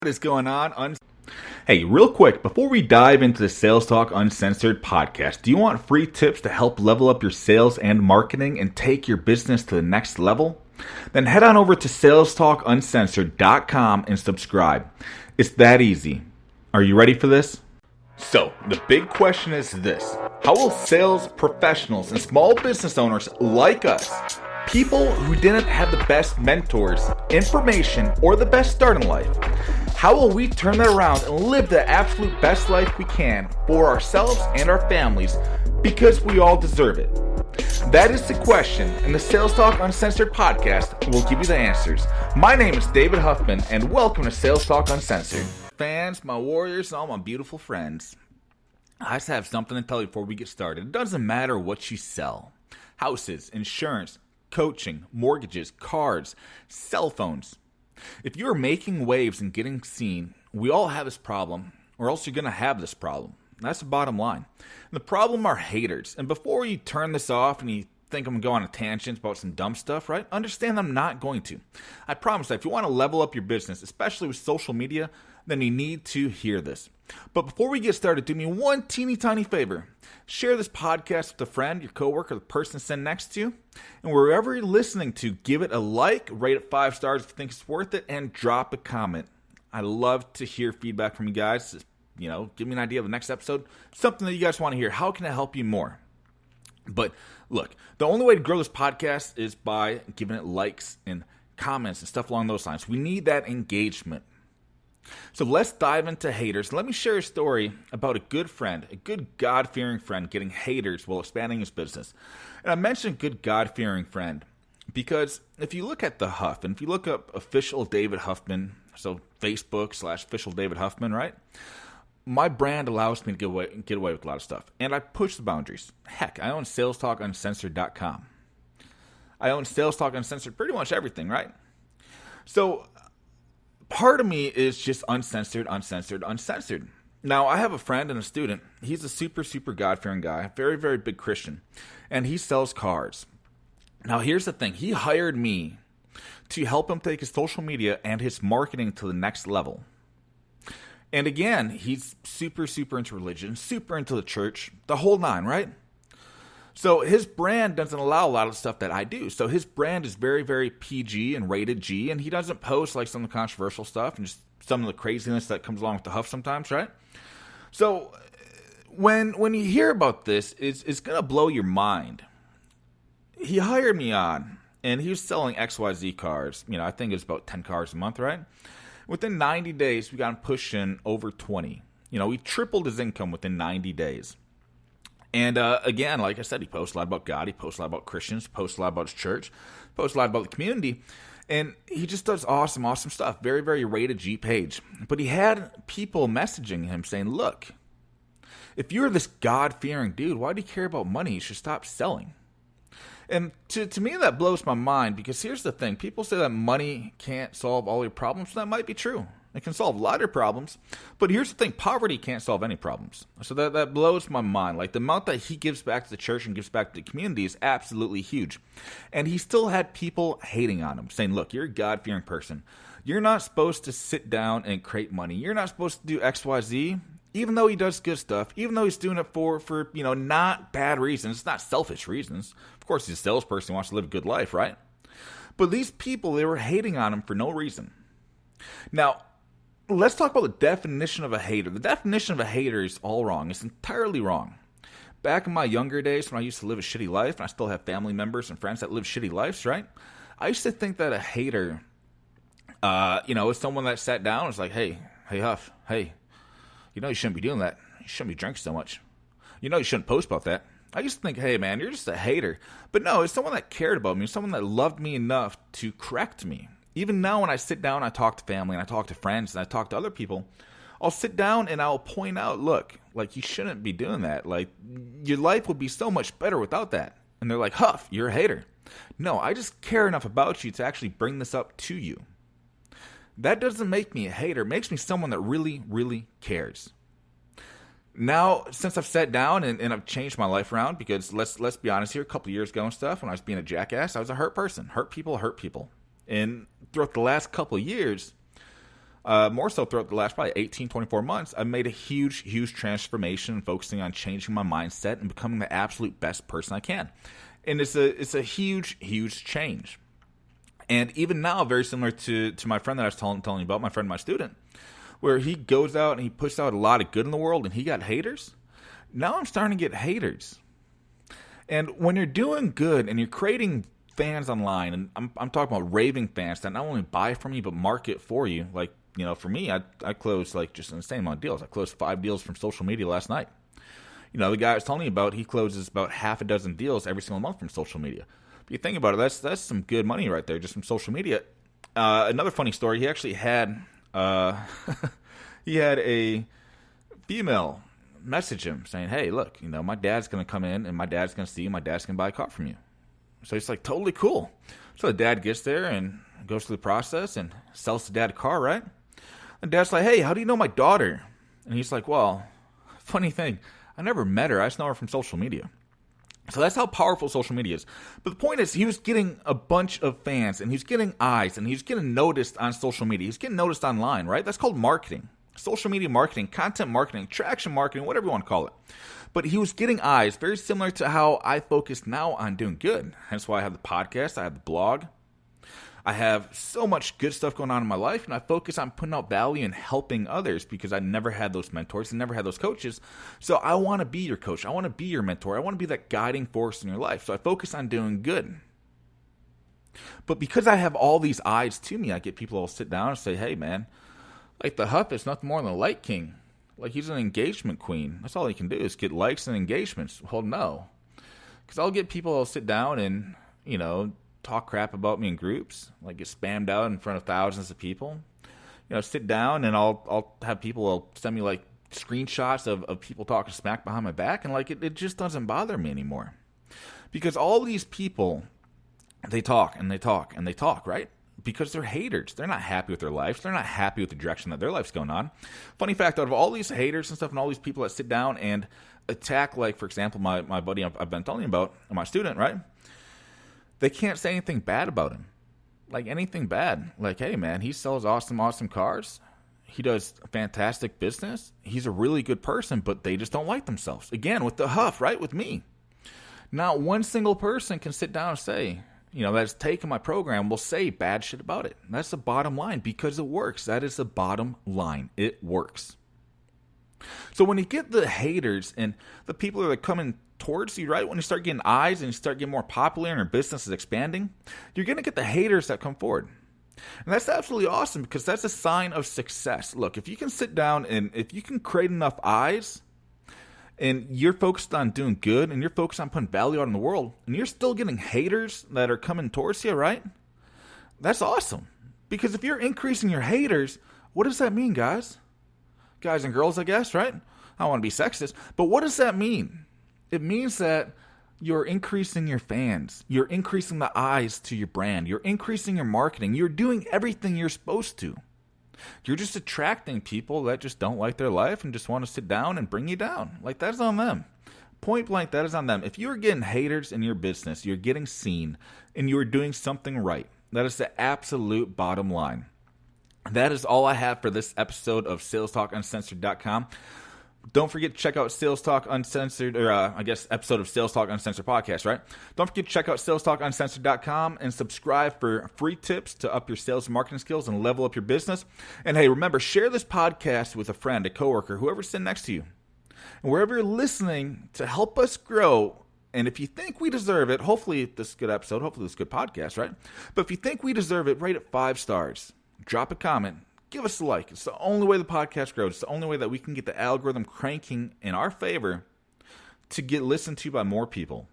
What is going on? Hey, real quick, before we dive into the Sales Talk Uncensored podcast, do you want free tips to help level up your sales and marketing and take your business to the next level? Then head on over to salestalkuncensored.com and subscribe. It's that easy. Are you ready for this? So, the big question is this: how will sales professionals and small business owners like us, people who didn't have the best mentors, information, or the best start in life, how will we turn that around and live the absolute best life we can for ourselves and our families, because we all deserve it? That is the question, and the Sales Talk Uncensored podcast will give you the answers. My name is David Huffman, and welcome to Sales Talk Uncensored. Fans, my warriors, and all my beautiful friends, I just have something to tell you before we get started. It doesn't matter what you sell: houses, insurance, coaching, mortgages, cars, cell phones. If you're making waves and getting seen, we all have this problem, or else you're going to have this problem. That's the bottom line. And the problem are haters. And before you turn this off and you think I'm going to go on a tangent about some dumb stuff, right? Understand I'm not going to. I promise that if you want to level up your business, especially with social media, then you need to hear this. But before we get started, do me one teeny tiny favor. Share this podcast with a friend, your coworker, the person sitting next to you. And wherever you're listening to, give it a like, rate it 5 stars if you think it's worth it, and drop a comment. I love to hear feedback from you guys. Just, give me an idea of the next episode, something that you guys want to hear. How can I help you more? But look, the only way to grow this podcast is by giving it likes and comments and stuff along those lines. We need that engagement. So let's dive into haters. Let me share a story about a good friend, a good God-fearing friend getting haters while expanding his business. And I mentioned good God-fearing friend because if you look at the Huff, and if you look up official David Huffman, so Facebook/official David Huffman, right? My brand allows me to get away with a lot of stuff. And I push the boundaries. Heck, I own salestalkuncensored.com. I own Sales Talk Uncensored, pretty much everything, right? So part of me is just uncensored. Now, I have a friend and a student. He's a super God-fearing guy, very, very big Christian, and he sells cars. Now, here's the thing. He hired me to help him take his social media and his marketing to the next level. And again, he's super into religion, super into the church, the whole nine, right? So his brand doesn't allow a lot of stuff that I do. So his brand is very, very PG and rated G, and he doesn't post like some of the controversial stuff and just some of the craziness that comes along with the Huff sometimes, right? So when you hear about this, it's going to blow your mind. He hired me on, and he was selling XYZ cars. I think it was about 10 cars a month, right? Within 90 days, we got him pushing over 20. We tripled his income within 90 days. And again, like I said, he posts a lot about God. He posts a lot about Christians. Posts a lot about his church. Posts a lot about the community. And he just does awesome stuff. Very, very rated G page. But he had people messaging him saying, look, if you're this God-fearing dude, why do you care about money? You should stop selling. And to me, that blows my mind, because here's the thing. People say that money can't solve all your problems. That might be true. It can solve a lot of your problems. But here's the thing. Poverty can't solve any problems. So that blows my mind. Like, the amount that he gives back to the church and gives back to the community is absolutely huge. And he still had people hating on him, saying, look, you're a God-fearing person. You're not supposed to sit down and create money. You're not supposed to do X, Y, Z. Even though he does good stuff, even though he's doing it for not bad reasons, not selfish reasons. Of course, he's a salesperson who wants to live a good life, right? But these people, they were hating on him for no reason. Now, let's talk about the definition of a hater. The definition of a hater is all wrong. It's entirely wrong. Back in my younger days when I used to live a shitty life, and I still have family members and friends that live shitty lives, right? I used to think that a hater, is someone that sat down and was like, hey, Huff, hey, you shouldn't be doing that. You shouldn't be drinking so much. You shouldn't post about that. I used to think, hey, man, you're just a hater. But no, it's someone that cared about me, someone that loved me enough to correct me. Even now when I sit down and I talk to family and I talk to friends and I talk to other people, I'll sit down and I'll point out, look, like, you shouldn't be doing that. Like, your life would be so much better without that. And they're like, Huff, you're a hater. No, I just care enough about you to actually bring this up to you. That doesn't make me a hater. It makes me someone that really, really cares. Now, since I've sat down and I've changed my life around, because let's be honest here, a couple of years ago and stuff, when I was being a jackass, I was a hurt person. Hurt people. And throughout the last couple of years, more so throughout the last probably 18, 24 months, I've made a huge transformation focusing on changing my mindset and becoming the absolute best person I can. And it's a huge change. And even now, very similar to my friend that I was telling you about, my friend, my student, where he goes out and he puts out a lot of good in the world and he got haters. Now I'm starting to get haters. And when you're doing good and you're creating fans online, and I'm talking about raving fans that not only buy from you but market for you. Like, for me, I closed like just an insane amount of deals. I closed 5 deals from social media last night. The guy I was telling you about, he closes about half a dozen deals every single month from social media. But you think about it, that's some good money right there just from social media. Another funny story, he actually had he had a female message him saying, hey, look, my dad's going to come in and my dad's going to see you. My dad's going to buy a car from you. So he's like, totally cool. So the dad gets there and goes through the process and sells the dad a car, right? And dad's like, hey, how do you know my daughter? And he's like, well, funny thing, I never met her. I just know her from social media. So that's how powerful social media is. But the point is, he was getting a bunch of fans, and he was getting eyes, and he was getting noticed on social media. He was getting noticed online, right? That's called marketing. Social media marketing, content marketing, traction marketing, whatever you want to call it. But he was getting eyes, very similar to how I focus now on doing good. Hence why I have the podcast, I have the blog. I have so much good stuff going on in my life, and I focus on putting out value and helping others because I never had those mentors and never had those coaches. So I want to be your coach. I want to be your mentor. I want to be that guiding force in your life. So I focus on doing good. But because I have all these eyes to me, I get people who will sit down and say, hey, man, like the Huff is nothing more than a light king. Like he's an engagement queen. That's all he can do is get likes and engagements. Well, no. Because I'll get people who will sit down and, talk crap about me in groups, like get spammed out in front of thousands of people. Sit down and I'll have people send me like screenshots of people talking smack behind my back, and like it just doesn't bother me anymore. Because all these people, they talk and they talk and they talk, right? Because they're haters. They're not happy with their lives. They're not happy with the direction that their life's going on. Funny fact, out of all these haters and stuff and all these people that sit down and attack, like, for example, my buddy I've been telling you about, my student, right? They can't say anything bad about him. Like, anything bad. Like, hey, man, he sells awesome cars. He does fantastic business. He's a really good person, but they just don't like themselves. Again, with the Huff, right? With me. Not one single person can sit down and say, that's taken my program, will say bad shit about it. That's the bottom line because it works. That is the bottom line. It works. So when you get the haters and the people that are coming towards you, right? When you start getting eyes and you start getting more popular and your business is expanding, you're going to get the haters that come forward. And that's absolutely awesome because that's a sign of success. Look, if you can sit down and if you can create enough eyes and you're focused on doing good and you're focused on putting value out in the world and you're still getting haters that are coming towards you, right? That's awesome. Because if you're increasing your haters, what does that mean, guys? Guys and girls, I guess, right? I don't want to be sexist, but what does that mean? It means that you're increasing your fans. You're increasing the eyes to your brand. You're increasing your marketing. You're doing everything you're supposed to. You're just attracting people that just don't like their life and just want to sit down and bring you down. Like, that's on them. Point blank, that is on them. If you're getting haters in your business, you're getting seen, and you're doing something right. That is the absolute bottom line. That is all I have for this episode of SalesTalkUncensored.com. Don't forget to check out Sales Talk Uncensored, or episode of Sales Talk Uncensored podcast, right? Don't forget to check out SalesTalkUncensored.com and subscribe for free tips to up your sales and marketing skills and level up your business. And hey, remember, share this podcast with a friend, a coworker, whoever's sitting next to you. And wherever you're listening to help us grow, and if you think we deserve it, hopefully this is a good episode, hopefully this is a good podcast, right? But if you think we deserve it, rate it 5 stars. Drop a comment. Give us a like. It's the only way the podcast grows. It's the only way that we can get the algorithm cranking in our favor to get listened to by more people.